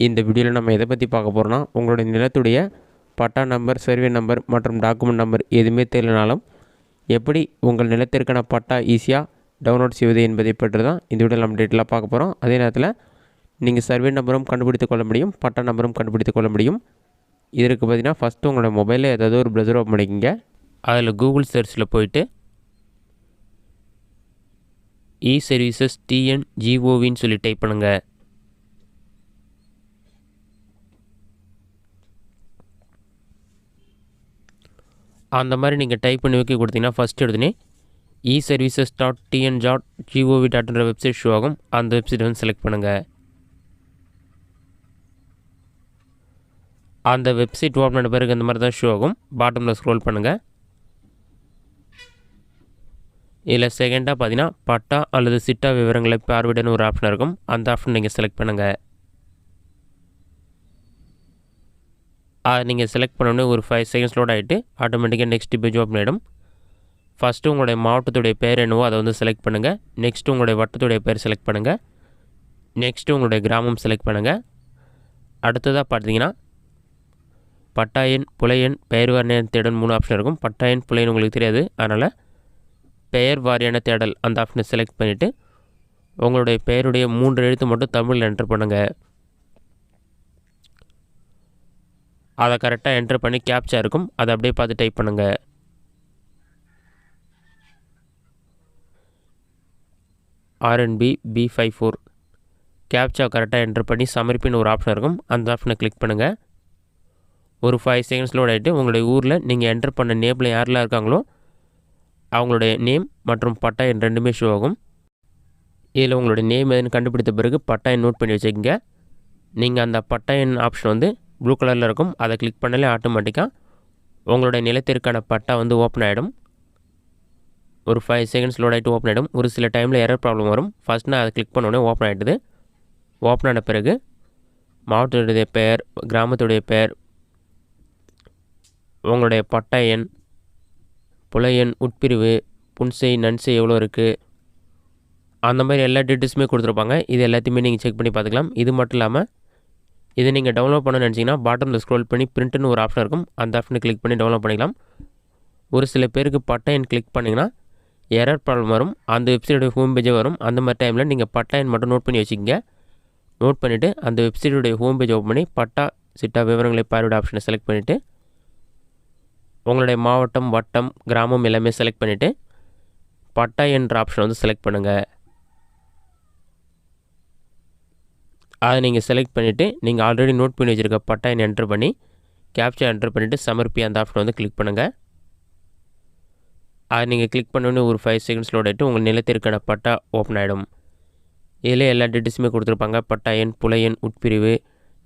இந்த வீடியோவில் நம்ம எதை பற்றி பார்க்க போகிறோம்னா, உங்களுடைய நிலத்துடைய பட்டா நம்பர், சர்வே நம்பர் மற்றும் டாக்குமெண்ட் நம்பர் எதுவுமே தெரியலனாலும் எப்படி உங்கள் நிலத்திற்கான பட்டா ஈஸியாக டவுன்லோட் செய்வது என்பதை பற்றி தான் இந்த வீடியோவில் நம்ம டீட்டெயிலாக பார்க்க போகிறோம். அதே நேரத்தில் நீங்கள் சர்வே நம்பரும் கண்டுபிடித்து கொள்ள முடியும், பட்டா நம்பரும் கண்டுபிடித்து கொள்ள முடியும். இதற்கு பார்த்தீங்கன்னா ஃபஸ்ட்டு உங்களோட மொபைலில் ஏதாவது ஒரு ப்ரௌசர் ஓப்பன் பண்ணிக்கோங்க. அதில் கூகுள் சர்ச்சில் போயிட்டு இ-சர்வீசஸ் TNGOVன்னு சொல்லி டைப் பண்ணுங்கள். அந்த மாதிரி நீங்கள் டைப் பண்ணி ஓகே கொடுத்தீங்கன்னா ஃபஸ்ட் எடுத்துனே eservices.tn.gov.in வெப்சைட் ஷோ ஆகும். அந்த வெப்சைட் வந்து செலக்ட் பண்ணுங்கள். அந்த வெப்சைட் ஓப்பன் பண்ண பிறகு அந்த மாதிரி தான் ஷோ ஆகும். பாட்டமில் ஸ்க்ரோல் பண்ணுங்கள். இதில் செகண்டாக பார்த்தீங்கன்னா பட்டா அல்லது சிட்டா விவரங்களை பார்வையிடன்னு ஒரு ஆப்ஷன் இருக்கும். அந்த ஆப்ஷன் நீங்கள் செலக்ட் பண்ணுங்கள். அதை நீங்கள் செலக்ட் பண்ணோன்னே ஒரு 5 செகண்ட்ஸ் லோட் ஆகிட்டு ஆட்டோமேட்டிக்காக நெக்ஸ்ட் பேஜ் ஓப்பன் ஆகிடும். ஃபஸ்ட்டு உங்களுடைய மாவட்டத்துடைய பேர் என்னவோ அதை வந்து செலக்ட் பண்ணுங்கள். நெக்ஸ்ட்டு உங்களுடைய வட்டத்துடைய பேர் செலக்ட் பண்ணுங்கள். நெக்ஸ்ட்டு உங்களுடைய கிராமம் செலக்ட் பண்ணுங்கள். அடுத்ததாக பார்த்தீங்கன்னா பட்டா எண், புலை எண், பெயர் வாரியான தேடல் 3 ஆப்ஷன் இருக்கும். பட்டா எண், புலை எண் உங்களுக்கு தெரியாது, அதனால் பெயர் வாரியான தேடல் அந்த ஆப்ஷனை செலக்ட் பண்ணிவிட்டு உங்களுடைய பெயருடைய 3 எழுத்து மட்டும் தமிழில் என்டர் பண்ணுங்கள். அதை கரெக்டாக என்டர் பண்ணி கேப்ச்சா இருக்கும், அதை அப்படியே பார்த்து டைப் பண்ணுங்கள். RNB B54 கேப்ச்சா கரெக்டாக என்டர் பண்ணி சமர்ப்பின்னு ஒரு ஆப்ஷன் இருக்கும். அந்த ஆப்ஷனை கிளிக் பண்ணுங்கள். ஒரு 5 செகண்ட்ஸ் லோட் ஆகிட்டு உங்களுடைய ஊரில் நீங்கள் என்டர் பண்ண நேமில் யாரெல்லாம் இருக்காங்களோ அவங்களுடைய நேம் மற்றும் பட்டா எண் 2மே ஷோ ஆகும். இதில் உங்களுடைய நேம் எதுன்னு கண்டுபிடித்த பிறகு பட்டா எண் நோட் பண்ணி வச்சுக்கோங்க. நீங்கள் அந்த பட்டா எண் ஆப்ஷன் வந்து ப்ளூ கலரில் இருக்கும், அதை கிளிக் பண்ணாலே ஆட்டோமேட்டிக்காக உங்களுடைய நிலத்திற்கான பட்டா வந்து ஓப்பன் ஆகிடும். ஒரு 5 செகண்ட்ஸ் லோட் ஆகிட்டு ஓப்பன் ஆகிடும். ஒரு சில டைமில் எரர் ப்ராப்ளம் வரும். ஃபஸ்ட் நான் அதை கிளிக் பண்ணோடனே ஓப்பன் ஆகிடுது. ஓப்பன் ஆன பிறகு மாவட்டத்துடைய பெயர், கிராமத்துடைய பெயர், உங்களுடைய பட்டா எண், புலை எண், உட்பிரிவு, புன்செய், நன்செய் எவ்வளோ இருக்குது, அந்த மாதிரி எல்லா டீட்டெயில்ஸுமே கொடுத்துருப்பாங்க. இது எல்லாத்தையுமே நீங்கள் செக் பண்ணி பார்த்துக்கலாம். இது மட்டும் இல்லாமல் இதை நீங்கள் டவுன்லோட் பண்ணணும்னு நினச்சிங்கன்னா பாட்டமில் ஸ்க்ரோல் பண்ணி பிரிண்ட்டுன்னு ஒரு ஆப்ஷன் இருக்கும். அந்த ஆப்ஷனை கிளிக் பண்ணி டவுன்லோட் பண்ணிக்கலாம். ஒரு சில பேருக்கு பட்டா எண் கிளிக் பண்ணிங்கன்னா எரர் ப்ராப்ளம் வரும். அந்த வெப்சைட்டோடைய ஹோம் பேஜே வரும். அந்த மாதிரி டைமில் நீங்கள் பட்டா எண் மட்டும் நோட் பண்ணி வச்சுக்கோங்க. நோட் பண்ணிவிட்டு அந்த வெப்சைட்டோடைய ஹோம் பேஜ் ஓப்பன் பண்ணி பட்டா சிட்டா விவரங்களை பார்வையிட ஆப்ஷனை செலக்ட் பண்ணிவிட்டு உங்களுடைய மாவட்டம், வட்டம், கிராமம் எல்லாமே செலக்ட் பண்ணிவிட்டு பட்டா என்ற ஆப்ஷனை வந்து செலக்ட் பண்ணுங்கள். அதை நீங்கள் செலக்ட் பண்ணிவிட்டு நீங்கள் ஆல்ரெடி நோட் பண்ணி வச்சுருக்க பட்டா எண் என்ட்ரு பண்ணி கேப்ச்சா என்ட்ரு பண்ணிவிட்டு சமர்ப்பி அந்த ஆப்ஷனை வந்து கிளிக் பண்ணுங்கள். அதை நீங்கள் கிளிக் பண்ணோன்னே ஒரு 5 செகண்ட்ஸ் லோட் ஆகிட்டு உங்கள் நிலத்திற்கான பட்டா ஓப்பன் ஆகிடும். இதில் எல்லா டீட்டெயில்ஸுமே கொடுத்துருப்பாங்க. பட்டா எண், புலை எண், உட்பிரிவு,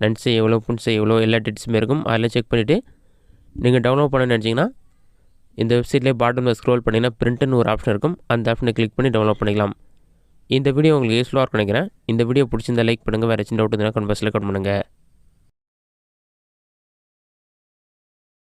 நன்செய் எவ்வளோ, புன்செய் எவ்வளோ, எல்லா டீட்டெயில்ஸுமே இருக்கும். அதில் செக் பண்ணிவிட்டு நீங்கள் டவுன்லோட் பண்ணணும்னு நினச்சிங்கன்னா இந்த வெப்சைட்லேயே பாட்டமில் ஸ்க்ரோல் பண்ணிங்கன்னா பிரிண்ட்டுன்னு ஒரு ஆப்ஷன் இருக்கும். அந்த ஆப்ஷனை கிளிக் பண்ணி டவுன்லோட் பண்ணிக்கலாம். இந்த வீடியோ உங்களுக்கு யூஸ்ஃபுல்லாக இருக்கும்னு நினைக்கிறேன். இந்த வீடியோ பிடிச்சிருந்தா லைக் பண்ணுங்கள். வேறு சின்ன டவுட் இருந்தால் கமெண்ட் பாக்ஸில் கமெண்ட் பண்ணுங்கள்.